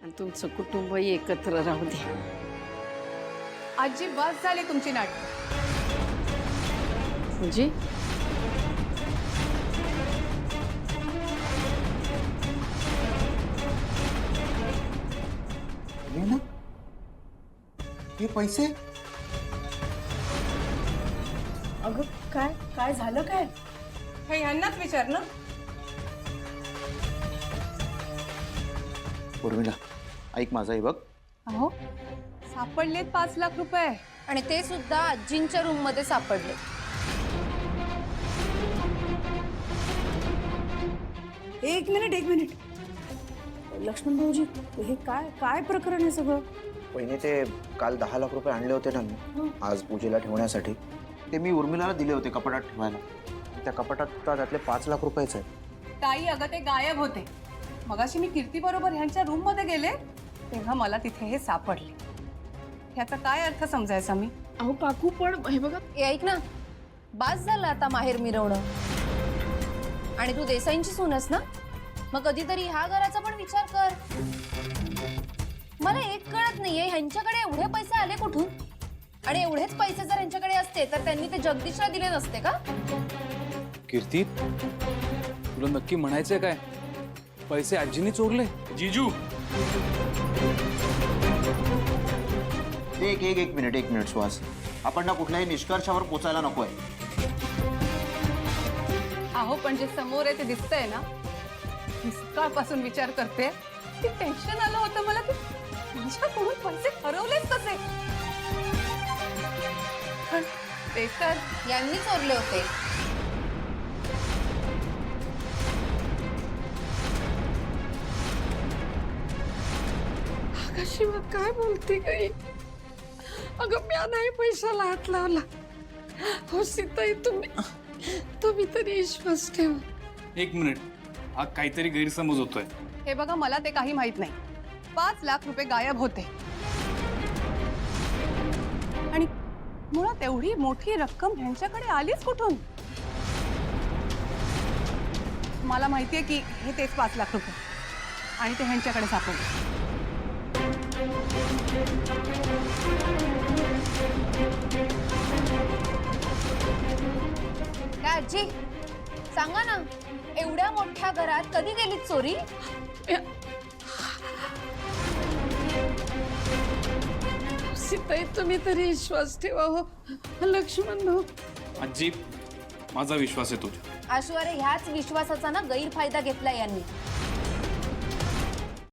आणि तुमचं कुटुंबही एकत्र राहू दे. आजी बस झाली तुमची नाटक. म्हणजे ना हे पैसे अगं काय काय झालं काय? हे ह्यांनाच विचार ना. उर्मिला ऐक माझा हे बघ. अहो सापडलेत 5 लाख रुपये. आणि ते सुद्धा आजींच्या रूम मध्ये सापडले. एक मिनिट लक्ष्मण भाऊजी, हे काय काय प्रकरण आहे सगळं? पहिने ते काल 10 लाख रुपये आणले होते ना मी आज पूजेला ठेवण्यासाठी. ते मी उर्मिलाला दिले होते कपाटात ठेवायला. त्या कपाटात त्यातले 5 लाख रुपयेच आहेत. ताई अगं ते गायब होते. मगाशी मी कीर्ती बरोबर ह्यांच्या रूम मध्ये गेले तेव्हा मला तिथे हे सापडले. ह्याचा काय अर्थ समजायचा मी? अहो काकू पण हे बघा. ए ऐक ना, बास झालं आता माहेर मिरवणं. आणि तू देसाईंची सूनस ना, मग कधीतरी ह्या घराचा पण विचार कर. मला एक कळत नाहीये, ह्यांच्याकडे एवढे पैसे आले कुठून? आणि एवढेच पैसे जर ह्यांच्याकडे असते तर त्यांनी ते जगदीशला दिले नसते का? कीर्ती, तुला नक्की म्हणायचंय काय? पैसे आजीने चोरले? जीजू एक मिनिट सुहास, आपण ना कुठल्याही निष्कर्षावर पोचायला नकोय. अहो पण जे समोर आहे ते दिसतंय ना. निष्काळपासून विचार करते. ते टेन्शन आलं होतं मला की माझ्याकडून पैसे हरवलेच कसे. पण ते तर यांनी चोरले होते. शिवा काय बोलते काही? अगं म्या नाही पैशाला हात लावला. हो सीताई, तुम्ही तरी विश्वास ठेवा. एक मिनिट, हा काहीतरी गैरसमज होतोय. हे बघा, मला ते काही माहित नाही. 5 लाख रुपये गायब होते आणि मुळात एवढी मोठी रक्कम ह्यांच्याकडे आलीच कुठून? मला माहितीये की हे तेच 5 लाख रुपये आणि ते ह्यांच्याकडे सापडले. काय आजी सांगा ना, एवढ्या मोठ्या घरात कधी गेली चोरी? सीताई तुम्ही तरी विश्वास ठेवा. हो लक्ष्मण भाऊ. आजी, माझा विश्वास आहे तुझ्या. आशुवारे ह्याच विश्वासाचा ना गैरफायदा घेतला यांनी.